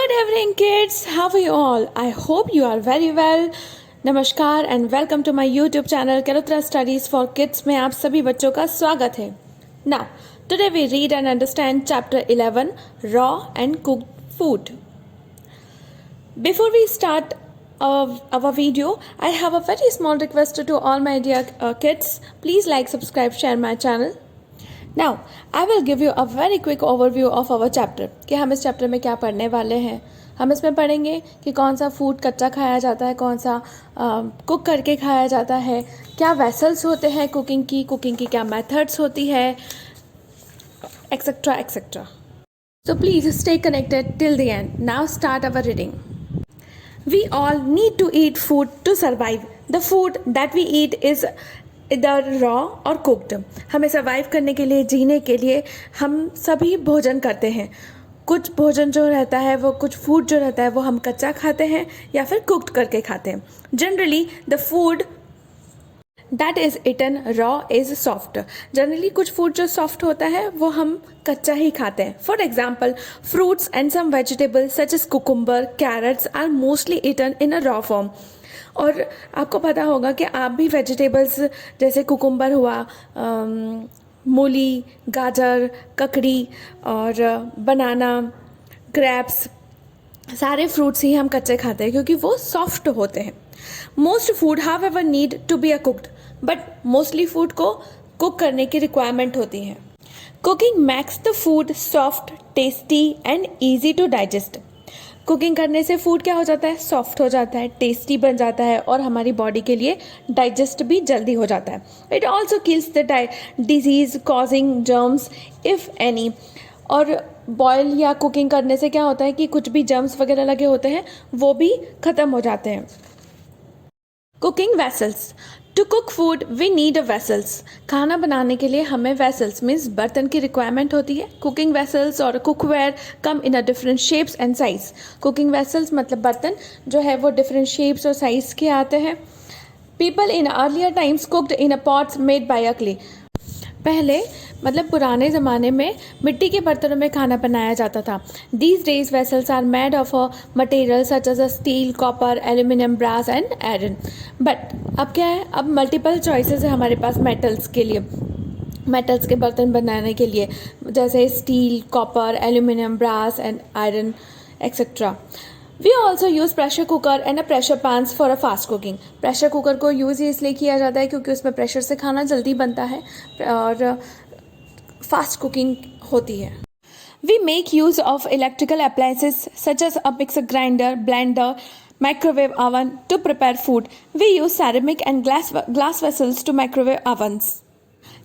Good evening, kids. How are you all? I hope you are very well. नमस्कार and welcome to my YouTube channel केरोत्रा studies for kids में आप सभी बच्चों का स्वागत है. Now today we read and understand chapter 11 raw and cooked food. Before we start our video, I have a very small request to all my dear kids. Please like, subscribe, share my channel. Now, I will give you a very quick overview of our chapter. कि हम इस chapter में क्या पढ़ने वाले हैं. हम इसमें पढ़ेंगे कि कौन सा फूड कच्चा खाया जाता है, कौन सा कुक करके खाया जाता है, क्या वेसल्स होते हैं कुकिंग की क्या मेथड्स होती है, etcetera etcetera. So please stay connected till the end. Now start our reading. We all need to eat food to survive. The food that we eat is इधर रॉ और cooked. हमें survive करने के लिए, जीने के लिए हम सभी भोजन करते हैं. कुछ भोजन जो रहता है वो, कुछ फूड जो रहता है वो हम कच्चा खाते हैं या फिर कुक्ड करके खाते हैं. Generally the food that is eaten raw is soft. Generally कुछ फूड जो सॉफ्ट होता है वो हम कच्चा ही खाते हैं. For example fruits and some vegetables such as cucumber, carrots are mostly eaten in a raw form. और आपको पता होगा कि आप भी वेजिटेबल्स जैसे कुकुम्बर हुआ, मूली, गाजर, ककड़ी और बनाना, ग्रेप्स, सारे फ्रूट्स ही हम कच्चे खाते हैं क्योंकि वो सॉफ्ट होते हैं. Most food however need to be a cooked, but mostly food को कुक करने की रिक्वायरमेंट होती है. Cooking makes the food soft, tasty and easy to digest. Cooking करने से फूड क्या हो जाता है, सॉफ्ट हो जाता है, टेस्टी बन जाता है और हमारी बॉडी के लिए डाइजेस्ट भी जल्दी हो जाता है. It also kills the disease causing germs if any. और बॉयल या कुकिंग करने से क्या होता है कि कुछ भी जर्म्स वगैरह लगे होते हैं वो भी ख़त्म हो जाते हैं. Cooking vessels. To cook food we need a vessels. खाना बनाने के लिए हमें वेसल्स मीन्स बर्तन की रिक्वायरमेंट होती है. कुकिंग वेसल्स और cookware come in a different shapes and size. Cooking vessels मतलब बर्तन जो है वो डिफरेंट शेप्स और साइज के आते हैं. People in earlier times cooked in a pots made by a clay. पहले मतलब पुराने ज़माने में मिट्टी के बर्तनों में खाना बनाया जाता था. These days vessels are made of a material such as a steel, copper, aluminium, brass and iron. But अब क्या है, अब मल्टीपल चॉइसेस है हमारे पास मेटल्स के लिए, मेटल्स के बर्तन बनाने के लिए, जैसे steel, copper, aluminium, brass and iron etcetera. We also use pressure cooker and a pressure pans for a fast cooking. Pressure cooker को यूज़ इसलिए किया जाता है क्योंकि उसमें प्रेशर से खाना जल्दी बनता है और फास्ट कुकिंग होती है. We make use of electrical appliances such as a mixer grinder, blender, microwave oven to prepare food. We use ceramic and glass vessels to microwave ovens.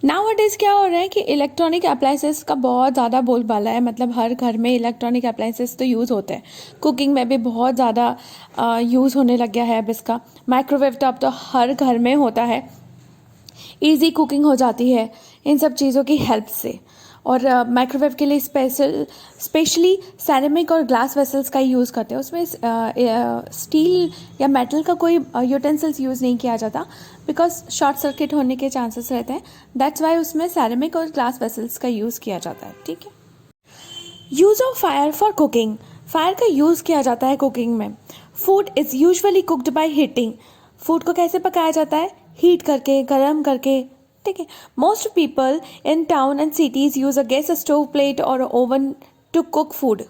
Nowadays क्या हो रहा है कि इलेक्ट्रॉनिक अप्लायंसेस का बहुत ज़्यादा बोलबाला है. मतलब हर घर में इलेक्ट्रॉनिक अप्लायंसेस तो यूज़ होते हैं. कुकिंग में भी बहुत ज़्यादा यूज़ होने लग गया है अब इसका. माइक्रोवेव तो अब तो हर घर में होता है. ईजी कुकिंग हो जाती है इन सब चीज़ों की हेल्प से. और माइक्रोवेव के लिए स्पेशली सैरेमिक और ग्लास वेसल्स का ही यूज़ करते हैं. उसमें स्टील या मेटल का कोई यूटेंसिल्स यूज़ नहीं किया जाता बिकॉज शॉर्ट सर्किट होने के चांसेस रहते हैं. दैट्स वाई उसमें सैरेमिक और ग्लास वेसल्स का यूज़ किया जाता है. ठीक है. Use of fire for cooking. Fire का यूज़ किया जाता है कुकिंग में. Food is usually cooked by heating. Food को कैसे पकाया जाता है, हीट करके, गर्म करके. ठीक है. Most people in town and cities use a gas stove, plate और ओवन टू कुक फूड.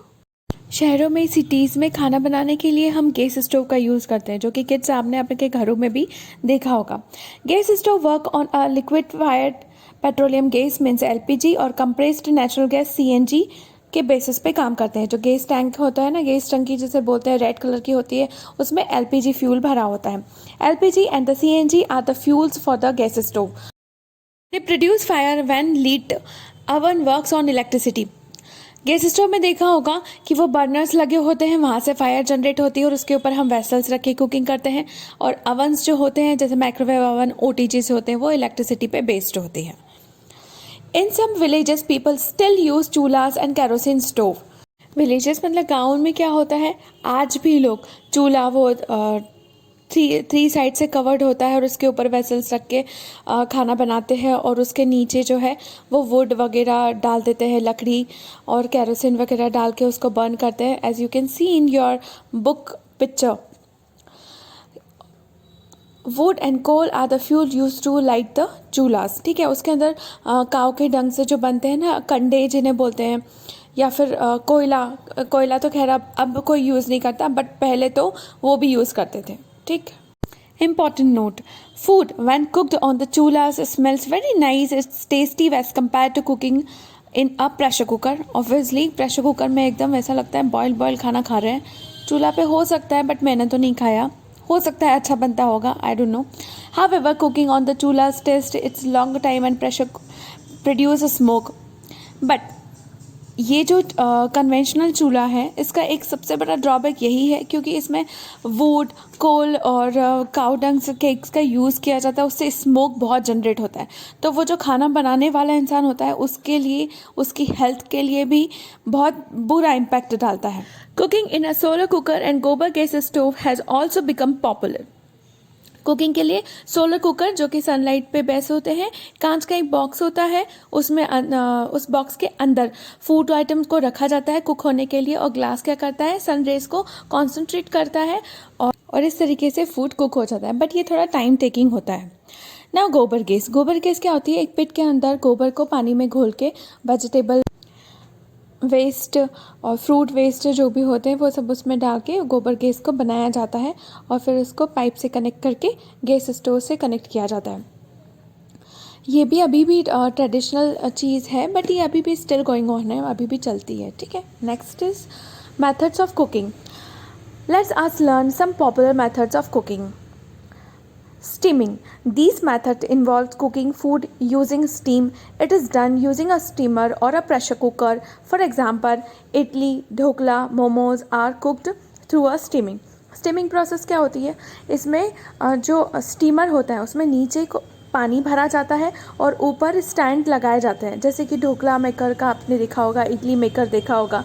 शहरों में, सिटीज़ में खाना बनाने के लिए हम गैस स्टोव का यूज़ करते हैं, जो कि किड्स आपने अपने घरों में भी देखा होगा. Gas stove work on a liquefied petroleum gas means LPG और कंप्रेस्ड नेचुरल गैस सीएनजी के बेसिस पे काम करते हैं. जो गैस टैंक होता है ना, गैस टंकी जिसे बोलते हैं, रेड कलर की होती है, उसमें एलपीजी फ्यूल भरा होता है. LPG and the CNG are the fuels for the gas stove. They produce fire when lead oven works on electricity. Gas stove में देखा होगा कि वो बर्नर्स लगे होते हैं, वहाँ से फायर जनरेट होती है और उसके ऊपर हम वेसल्स रख के कुकिंग करते हैं. और अवन्स जो होते हैं जैसे माइक्रोवेव ओवन, ओटीजी से होते हैं, वो इलेक्ट्रिसिटी पे बेस्ड होती है. In some villages people still use chulhas and kerosene stove. Villages मतलब गाँव में क्या होता है, आज भी लोग चूल्हा, वो थ्री साइड से कवर्ड होता है और उसके ऊपर वेसल्स रख के खाना बनाते हैं, और उसके नीचे जो है वो वुड वगैरह डाल देते हैं, लकड़ी और केरोसिन वगैरह डाल के उसको बर्न करते हैं, as you can see in your book picture. Wood and coal are the fuel use to light the chulhas. ठीक है, उसके अंदर काव के डंग से जो बनते हैं ना, कंडे जिन्हें बोलते हैं, या फिर कोयला तो खैर अब कोई यूज़ नहीं करता, बट पहले तो वो भी यूज़ करते थे। ठीक। Important note: food when cooked on the chulhas smells very nice. It's tasty as compared to cooking in a pressure cooker. Obviously pressure cooker में एकदम ऐसा लगता है बॉयल खाना खा रहे हैं। चूल्हा पे हो सकता है, बट मैंने तो नहीं खाया, हो सकता है अच्छा बनता होगा, I don't know. However, cooking on the chulhas taste its long time and pressure produce smoke. But ये जो कन्वेंशनल चूल्हा है, इसका एक सबसे बड़ा ड्रॉबैक यही है क्योंकि इसमें वुड, कोल और काऊ डंग के का यूज़ किया जाता है, उससे स्मोक बहुत जनरेट होता है। तो वो जो खाना बनाने वाला इंसान होता है उसके लिए, उसकी हेल्थ के लिए भी बहुत बुरा इम्पैक्ट डालता है। Cooking in a solar cooker and gobar gas stove has also become popular. Cooking के लिए सोलर कुकर जो कि सनलाइट पे बेस होते हैं, कांच का एक बॉक्स होता है, उसमें उस बॉक्स के अंदर फूड आइटम्स को रखा जाता है कुक होने के लिए, और ग्लास क्या करता है, सन रेज को कॉन्सेंट्रेट करता है और इस तरीके से फूड कुक हो जाता है, बट ये थोड़ा टाइम टेकिंग होता है। ना गोबर गैस क्या होती है, एक पिट के अंदर गोबर को पानी में घोल के वेजिटेबल वेस्ट और फ्रूट वेस्ट जो भी होते हैं वो सब उसमें डाल के गोबर गैस को बनाया जाता है, और फिर उसको पाइप से कनेक्ट करके गैस स्टोव से कनेक्ट किया जाता है। ये भी अभी भी ट्रेडिशनल चीज़ है, बट ये अभी भी स्टिल गोइंग ऑन है, अभी भी चलती है। ठीक है, next is methods of cooking. Let's us learn some popular methods of cooking. Steaming. These method involves cooking food using steam. It is done using a steamer or a pressure cooker. For example, idli, dhokla, momos are cooked through a steaming. Steaming process क्या होती है, इसमें जो steamer होता है उसमें नीचे को पानी भरा जाता है और ऊपर स्टैंड लगाए जाते हैं, जैसे कि ढोकला मेकर का आपने देखा होगा, इडली मेकर देखा होगा,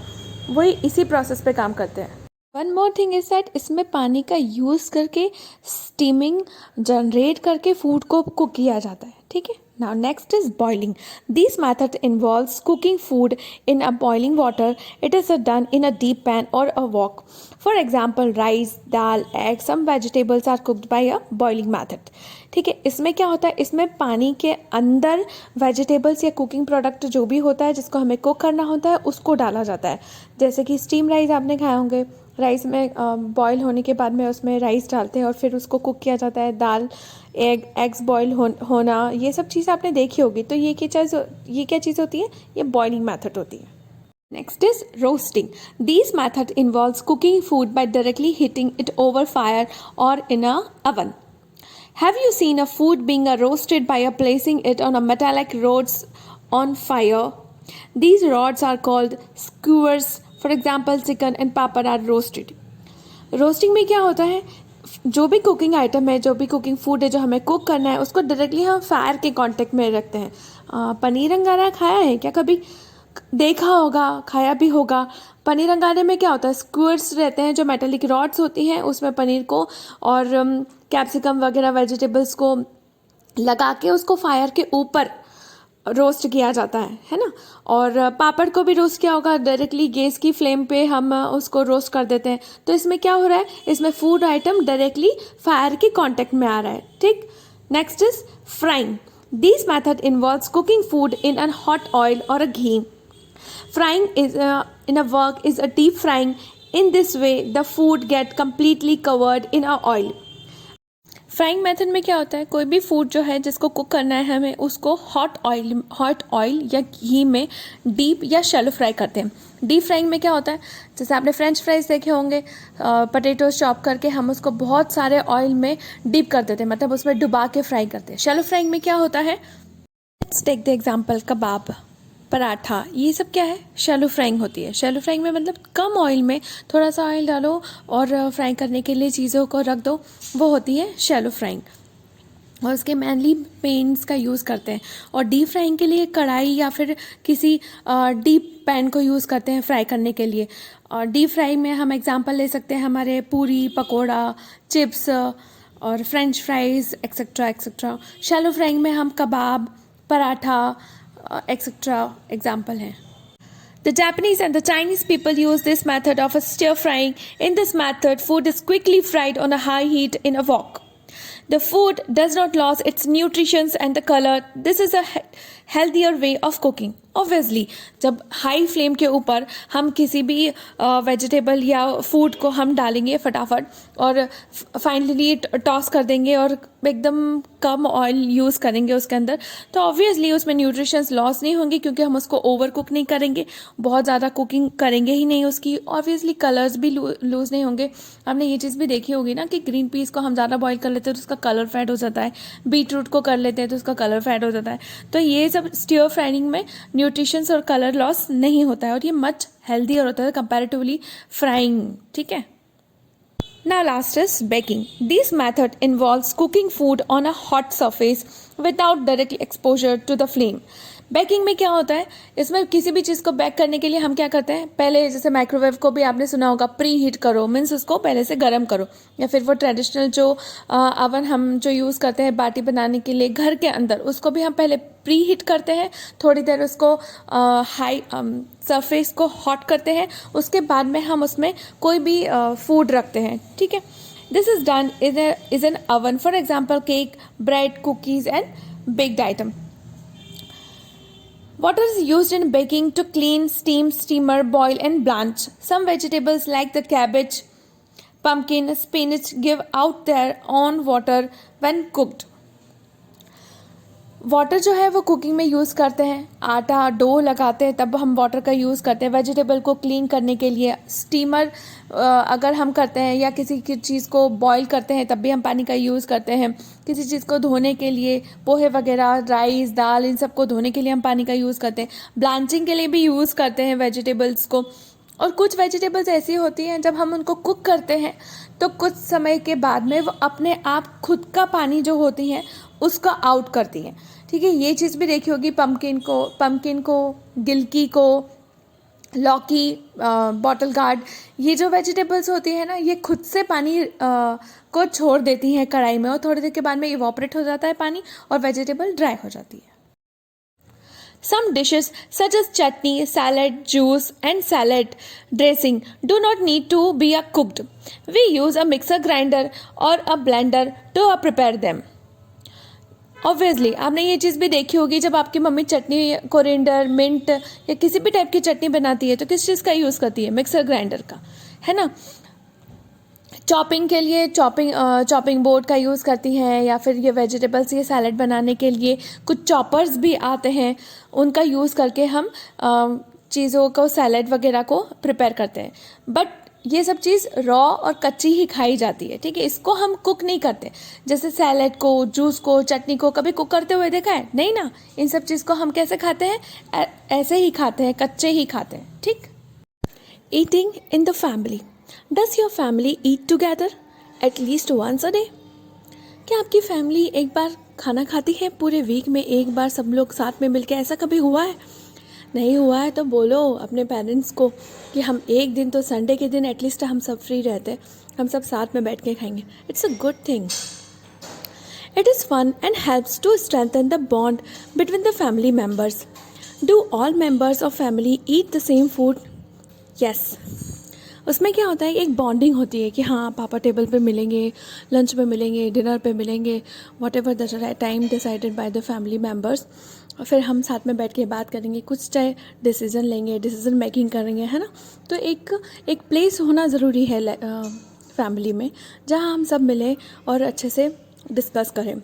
वही इसी प्रोसेस पे काम करते हैं। One more thing is that इसमें पानी का यूज़ करके स्टीमिंग जनरेट करके फूड को कुक किया जाता है। ठीक है, now next is boiling. This method involves cooking food in a boiling water. It is done in a deep pan और a wok. For example rice, dal, egg, some vegetables are cooked by a boiling method. ठीक है, इसमें क्या होता है, इसमें पानी के अंदर वेजिटेबल्स या कुकिंग प्रोडक्ट जो भी होता है जिसको हमें कुक करना होता है उसको डाला जाता है, जैसे कि स्टीम राइस आपने खाए होंगे। राइस में बॉईल होने के बाद में उसमें राइस डालते हैं और फिर उसको कुक किया जाता है। दाल, एग्स बॉईल होना, ये सब चीज़ आपने देखी होगी। तो ये क्या चीज़ होती है, ये बॉइलिंग मेथड होती है। Next is roasting. This method involves cooking food by directly heating it over fire और इन अ oven. Have you seen a food being roasted by placing it on a metallic rods on fire? These rods are called skewers. For example, chicken and papad are roasted. Roasting में क्या होता है, जो भी cooking item है, जो भी cooking food है जो हमें कुक करना है, उसको डायरेक्टली हम फायर के कांटेक्ट में रखते हैं। पनीर अंगारा खाया है क्या कभी? देखा होगा, खाया भी होगा। पनीर अंगारे में क्या होता है, स्क्यूअर्स रहते हैं जो मेटालिक रॉड्स होती हैं, उसमें पनीर को और कैप्सिकम वगैरह वेजिटेबल्स को लगा के उसको फायर के ऊपर रोस्ट किया जाता है ना। और पापड़ को भी रोस्ट किया होगा, डायरेक्टली गैस की फ्लेम पे हम उसको रोस्ट कर देते हैं। तो इसमें क्या हो रहा है, इसमें फूड आइटम डायरेक्टली फायर के कांटेक्ट में आ रहा है। ठीक, next is frying. This method involves cooking food in a hot oil और अ घी। Frying is in a work is a deep frying. In this way, the food get completely covered in a oil. Frying method में क्या होता है, कोई भी food जो है जिसको कुक करना है हमें, उसको हॉट ऑयल या घी में डीप या शैलो फ्राई करते हैं। डीप फ्राइंग में क्या होता है, जैसे आपने फ्रेंच फ्राइज देखे होंगे, पोटैटोज चॉप करके हम उसको बहुत सारे ऑयल में डीप कर देते हैं, मतलब उसमें डुबा के फ्राई करते हैं। शैलो फ्राइंग में क्या होता है, लेट्स टेक द एग्जांपल कबाब, पराठा, ये सब क्या है, शैलो फ्राइंग होती है। शैलो फ्राइंग में मतलब कम ऑयल में थोड़ा सा ऑयल डालो और फ्राई करने के लिए चीज़ों को रख दो, वो होती है शैलो फ्राइंग। और उसके मेनली पेन्स का यूज़ करते हैं। और डीप फ्राइंग के लिए कढ़ाई या फिर किसी डीप पैन को यूज़ करते हैं फ्राई करने के लिए। और डीप फ्राई में हम एग्जांपल ले सकते हैं हमारे पूरी, पकोड़ा, चिप्स, और French fries etcetera etcetera. Shallow frying में हम कबाब, पराठा एक्सेट्रा एग्जाम्पल हैं। The Japanese and the Chinese people use this method of a stir frying. In this method, food is quickly fried on a high heat in a wok. The food does not lose its nutrition and the color. This is a healthier way of cooking. Obviously, जब high flame के ऊपर हम किसी भी vegetable या food को हम डालेंगे फटाफट और फाइनली टॉस कर देंगे और एकदम कम ऑयल यूज़ करेंगे उसके अंदर, तो ऑब्वियसली उसमें न्यूट्रिशंस लॉस नहीं होंगे क्योंकि हम उसको ओवर कुक नहीं करेंगे, बहुत ज़्यादा कुकिंग करेंगे ही नहीं उसकी। ऑब्वियसली कलर्स भी लूज़ नहीं होंगे। आपने ये चीज़ भी देखी होगी ना कि ग्रीन पीस को हम ज़्यादा बॉईल कर लेते हैं तो उसका कलर फेड हो जाता है, बीट रूट को कर लेते हैं तो उसका कलर फेड हो जाता है। तो ये सब स्टियर फ्राइंग में न्यूट्रिशंस और कलर लॉस नहीं होता है और ये मच हेल्दियर होता है कंपैरेटिवली फ्राइंग। ठीक है। Now last is baking. This method involves cooking food on a hot surface without direct exposure to the flame. Baking में क्या होता है, इसमें किसी भी चीज़ को बेक करने के लिए हम क्या करते हैं, पहले जैसे माइक्रोवेव को भी आपने सुना होगा, प्री हीट करो, मीन्स उसको पहले से गर्म करो, या फिर वो ट्रेडिशनल जो अवन हम जो यूज़ करते हैं बाटी बनाने के लिए घर के अंदर, उसको भी हम पहले प्री हीट करते हैं, थोड़ी देर उसको हाई सरफेस को हॉट करते हैं, उसके बाद में हम उसमें कोई भी फूड रखते हैं। ठीक है। This is done is an oven, for example cake, bread, cookies and baked item. Water is used in baking to clean, steam, steamer, boil and blanch. Some vegetables like the cabbage, pumpkin, spinach give out their own water when cooked. Water जो है वो cooking में use करते हैं, आटा dough लगाते हैं तब हम वाटर का यूज़ करते हैं। वेजिटेबल को क्लीन करने के लिए स्टीमर अगर हम करते हैं, या किसी की चीज़ को बॉईल करते हैं तब भी हम पानी का यूज़ करते हैं। किसी चीज़ को धोने के लिए, पोहे वगैरह, राइस, दाल, इन सब को धोने के लिए हम पानी का यूज़ करते हैं। ब्लांचिंग के लिए भी यूज़ करते हैं वेजिटेबल्स को। और कुछ वेजिटेबल्स ऐसी होती हैं जब हम उनको कुक करते हैं तो कुछ समय के बाद में वो अपने आप खुद का पानी जो होती हैं उसका आउट करती हैं। ठीक है। ये चीज़ भी देखी होगी, पम्पकिन को, गिलकी को, लौकी, बॉटल गार्ड, ये जो वेजिटेबल्स होती है ना, ये खुद से पानी को छोड़ देती हैं कढ़ाई में और थोड़ी देर के बाद में इवॉपरेट हो जाता है पानी और वेजिटेबल ड्राई हो जाती है। Some dishes such as chutney, salad, juice and salad dressing do not need to be cooked. We use a mixer grinder or a blender to prepare them. Obviously आपने ये चीज़ भी देखी होगी, जब आपकी मम्मी चटनी, कोरिएंडर, मिंट या किसी भी टाइप की चटनी बनाती है तो किस चीज़ का यूज़ करती है, मिक्सर ग्राइंडर का, है ना। चॉपिंग के लिए चॉपिंग बोर्ड का यूज़ करती हैं, या फिर ये वेजिटेबल्स, ये सैलड बनाने के लिए कुछ चॉपर्स भी आते हैं, उनका यूज़ करके हम चीज़ों को, सैलड वगैरह को प्रिपेयर करते हैं। बट ये सब चीज़ रॉ और कच्ची ही खाई जाती है। ठीक है। इसको हम कुक नहीं करते। जैसे सैलड को, जूस को, चटनी को कभी कुक करते हुए देखा है? नहीं ना। इन सब चीज़ को हम कैसे खाते हैं? ऐसे ही खाते हैं, कच्चे ही खाते हैं। ठीक। Eating in the family. Does your family eat together at least once a day? क्या आपकी फैमिली एक बार खाना खाती है पूरे वीक में, एक बार सब लोग साथ में मिलकर? ऐसा कभी हुआ है? नहीं हुआ है तो बोलो अपने पेरेंट्स को कि हम एक दिन तो संडे के दिन एटलीस्ट हम सब फ्री रहते, हम सब साथ में बैठ के खाएंगे। It's a good thing. It is fun and helps to strengthen the bond between the family members. Do all members of family eat the same food? Yes. उसमें क्या होता है, एक बॉन्डिंग होती है कि हाँ पापा टेबल पे मिलेंगे, लंच पे मिलेंगे, डिनर पे मिलेंगे, what ever the time decided by the family members. और फिर हम साथ में बैठ के बात करेंगे, कुछ चाहे डिसीजन लेंगे, डिसीजन मेकिंग करेंगे, है ना। तो एक प्लेस होना ज़रूरी है फैमिली में जहाँ हम सब मिलें और अच्छे से डिस्कस करें।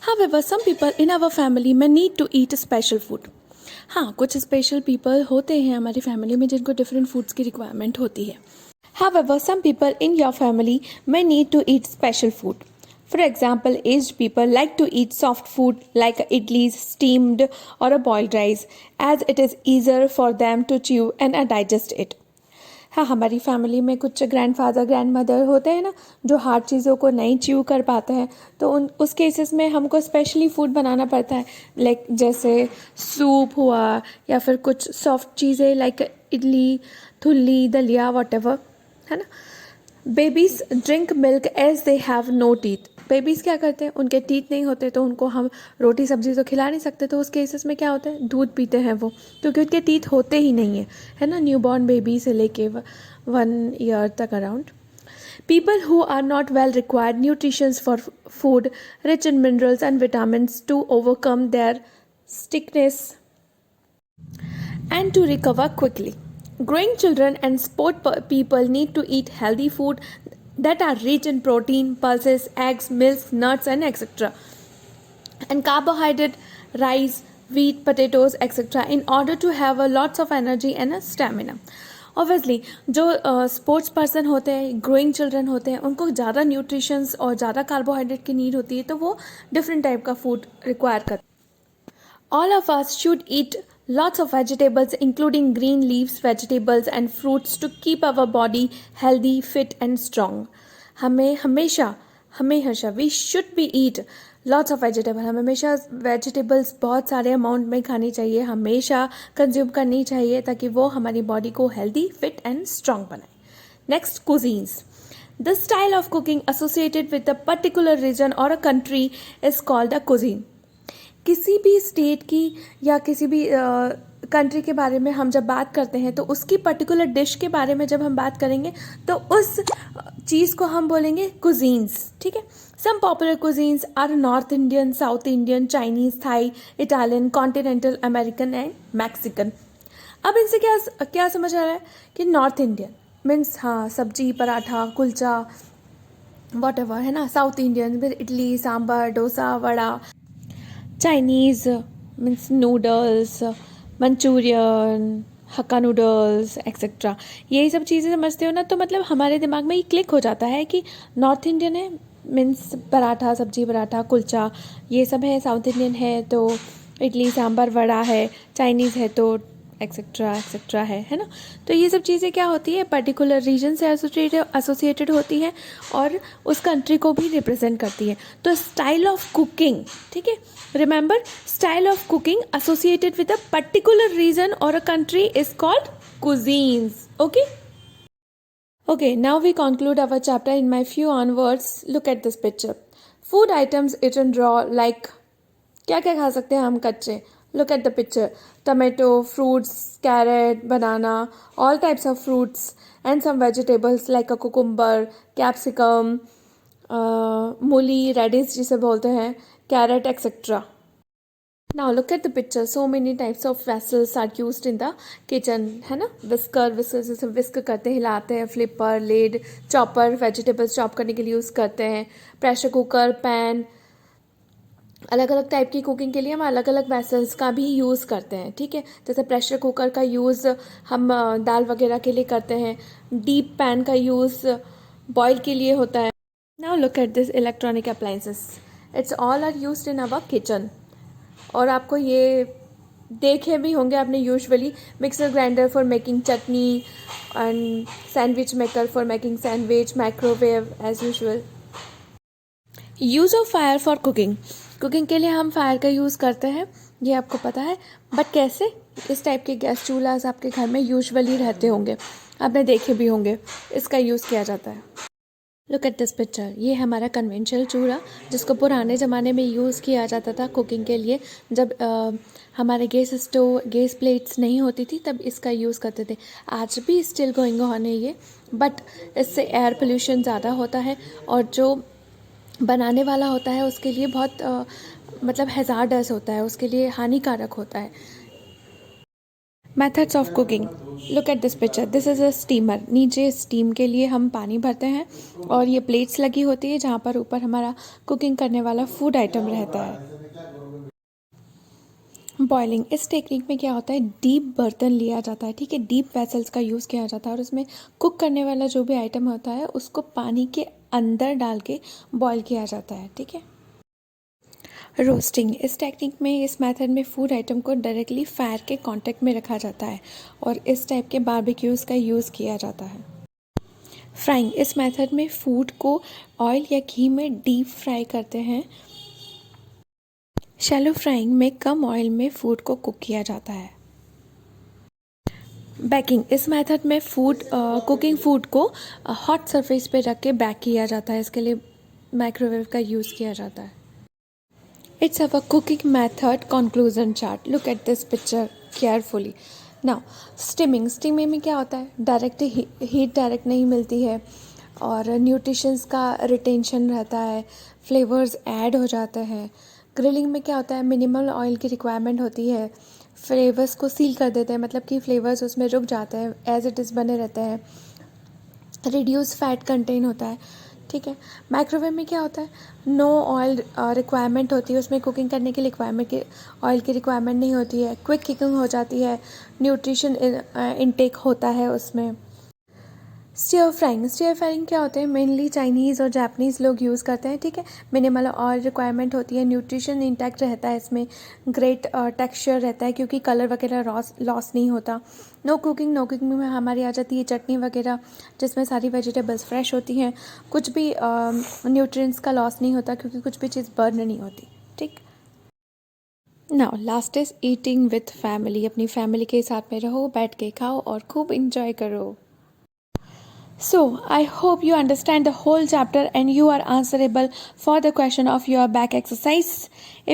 However, some people in our family may need to eat special food. हाँ, कुछ स्पेशल पीपल होते हैं हमारी फैमिली में जिनको डिफरेंट फूड्स की रिक्वायरमेंट होती है। However, some people in your family may need to eat special food. For example, aged people like to eat soft food like idlis, steamed or a boiled rice, as it is easier for them to chew and digest it. हाँ, हमारी family में कुछ grandfather, grandmother होते हैं ना जो hard चीज़ों को नहीं च्यू कर पाते हैं, तो उस केसेस में हमको स्पेशली फूड बनाना पड़ता है, लाइक जैसे सूप हुआ या फिर कुछ सॉफ्ट चीज़ें लाइक इडली, थुल्ली, दलिया, वॉटेवर, है ना। Babies drink milk as they have no teeth. Babies क्या करते हैं, उनके टीथ नहीं होते तो उनको हम रोटी सब्जी तो खिला नहीं सकते, तो उस केसेस में क्या होता है, दूध पीते हैं वो, क्योंकि उनके टीथ होते ही नहीं है ना, न्यूबॉर्न बेबी से लेके 1 ईयर तक around. People who are not well require nutrition for food rich in minerals and vitamins to overcome their sickness and to recover quickly. Growing children and people need to eat healthy food that are rich in protein, pulses, eggs, milk, nuts, and etc. and carbohydrate, rice, wheat, potatoes, etc. in order to have a lots of energy and a stamina. Obviously जो sports person होते हैं, growing children होते हैं, उनको ज़्यादा nutritions और ज़्यादा carbohydrate की नीड होती है, तो वो डिफरेंट टाइप का फूड रिक्वायर करते हैं. All of us should eat lots of vegetables, including green leaves, vegetables, and fruits to keep our body healthy, fit, and strong. हमें हमेशा we should be eat lots of vegetable. हमें हमेशा vegetables बहुत सारे amount में खानी चाहिए, हमेशा कंज्यूम करनी चाहिए, ताकि वो हमारी बॉडी को हेल्दी, फिट एंड स्ट्रॉन्ग बनाए. Next, cuisines. The style of cooking associated with a particular region और a country is called a cuisine. किसी भी स्टेट की या किसी भी कंट्री के बारे में हम जब बात करते हैं, तो उसकी पर्टिकुलर डिश के बारे में जब हम बात करेंगे, तो उस चीज़ को हम बोलेंगे कुजीन्स. ठीक है. Some popular cuisines are north Indian, south Indian, Chinese, Thai, Italian, continental American and Mexican. अब इनसे क्या क्या समझ आ रहा है कि नॉर्थ इंडियन मीन्स हाँ सब्जी, पराठा, कुलचा, वॉट एवर, है ना. साउथ इंडियन फिर idli, sambar, dosa, vada. Chinese means noodles, Manchurian, hakka noodles etcetera. यही सब चीज़ें समझते हो ना, तो मतलब हमारे दिमाग में ये क्लिक हो जाता है कि नॉर्थ इंडियन है मीन्स पराठा, सब्जी, पराठा, कुलचा, ये सब है. साउथ इंडियन है तो इडली, सांभर, वड़ा है. चाइनीज़ है तो एक्सेट्रा एक्सेट्रा है ना. तो ये सब चीज़ें क्या होती है, पर्टिकुलर रीजन से एसोसिएटेड होती है और उस कंट्री को भी रिप्रेजेंट करती है. तो स्टाइल ऑफ कुकिंग, ठीक है, remember, style of cooking associated with a particular region और a country is called cuisines. Okay, now we conclude our chapter in my few on words. Look at this picture. Food items eaten raw, like क्या क्या खा सकते हैं हम कच्चे. Look at the picture. Tomato, fruits, carrot, banana, all types of fruits, and some vegetables like a cucumber, capsicum, मूली, radish जिसे बोलते हैं, carrot, etc. Now look at the picture. So many types of vessels are used in the kitchen, है ना. whisker जैसे whisk करते हैं, हिलाते हैं. flipper, lid, chopper, vegetables chop करने के लिए यूज़ करते हैं. pressure cooker, pan. अलग अलग टाइप की कुकिंग के लिए हम अलग अलग वेसल्स का भी यूज़ करते हैं. ठीक है. जैसे प्रेशर कुकर का यूज़ हम दाल वगैरह के लिए करते हैं. डीप पैन का यूज़ बॉयल के लिए होता है. Now look at this electronic appliances. It's all are used in our kitchen. और आपको ये देखे भी होंगे आपने usually. Mixer grinder for making chutney and sandwich maker for making sandwich. Microwave as usual. Use of fire for cooking. Cooking के लिए हम फायर का यूज़ करते हैं, ये आपको पता है. बट कैसे? इस टाइप के गैस चूल्हा आपके घर में यूजुअली रहते होंगे, आपने देखे भी होंगे. इसका यूज़ किया जाता है. Look at this picture. ये हमारा कन्वेंशनल चूल्हा, जिसको पुराने ज़माने में यूज़ किया जाता था कुकिंग के लिए. जब हमारे गैस प्लेट्स नहीं होती थी, तब इसका यूज़ करते थे. आज भी स्टिल गोइंग ऑन है ये, बट इससे एयर पोल्यूशन ज़्यादा होता है, और जो बनाने वाला होता है उसके लिए बहुत मतलब हैज़ार्डस होता है, उसके लिए हानिकारक होता है. Methods of cooking. Look at this picture. This is a steamer. नीचे स्टीम के लिए हम पानी भरते हैं, और ये प्लेट्स लगी होती है जहाँ पर ऊपर हमारा कुकिंग करने वाला फूड आइटम रहता है. बॉइलिंग. इस टेक्निक में क्या होता है, डीप बर्तन लिया जाता है. ठीक है. डीप वेसल्स का यूज़ किया जाता है, और उसमें कुक करने वाला जो भी आइटम होता है उसको पानी के अंदर डाल के बॉईल किया जाता है. ठीक है. रोस्टिंग. इस टेक्निक में, इस मेथड में फूड आइटम को डायरेक्टली फायर के कांटेक्ट में रखा जाता है, और इस टाइप के बारबेक्यूज़ का यूज़ किया जाता है. फ्राइंग. इस मेथड में फूड को ऑयल या घी में डीप फ्राई करते हैं. शैलो फ्राइंग में कम ऑयल में फूड को कुक किया जाता है. बेकिंग, इस मेथड में कुकिंग फूड को हॉट सरफेस पे रख के बेक किया जाता है, इसके लिए माइक्रोवेव का यूज़ किया जाता है. It's our cooking method conclusion chart. Look at this picture carefully. Now, steaming में क्या होता है, डायरेक्ट हीट डायरेक्ट नहीं मिलती है और न्यूट्रिशंस का रिटेंशन रहता है, फ्लेवर्स ऐड हो जाते हैं. ग्रिलिंग में क्या होता है, मिनिमल ऑयल की रिक्वायरमेंट होती है, फ्लेवर्स को सील कर देते हैं, मतलब कि फ्लेवर्स उसमें रुक जाते हैं, एज इट इज़ बने रहते हैं, रिड्यूस फैट कंटेन होता है. ठीक है. माइक्रोवेव में क्या होता है, नो ऑयल रिक्वायरमेंट होती है, उसमें कुकिंग करने की ऑयल की रिक्वायरमेंट नहीं होती है, क्विक कुकिंग हो जाती है, न्यूट्रिशन इनटेक होता है उसमें. स्टियर फ्राइंग क्या होते हैं, मेनली चाइनीज़ और जापानीज़ लोग यूज़ करते हैं. ठीक है. मिनिमल ऑयल रिक्वायरमेंट होती है, न्यूट्रिशन इंटैक्ट रहता है इसमें, ग्रेट टेक्सचर रहता है क्योंकि कलर वगैरह लॉस नहीं होता. नो कुकिंग में हमारी आ जाती है चटनी वगैरह, जिसमें सारी वेजिटेबल्स फ्रेश होती हैं, कुछ भी न्यूट्रिएंट्स का लॉस नहीं होता क्योंकि कुछ भी चीज़ बर्न नहीं होती. ठीक. Now last is eating with family. अपनी फैमिली के साथ में रहो, बैठ के खाओ और खूब इंजॉय करो. So, I hope you understand the whole chapter and you are answerable for the question of your back exercise.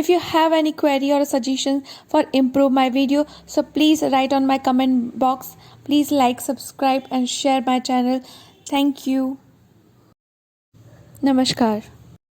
If you have any query or suggestion for improve my video, so please write on my comment box. Please like, subscribe and share my channel. Thank you. Namaskar.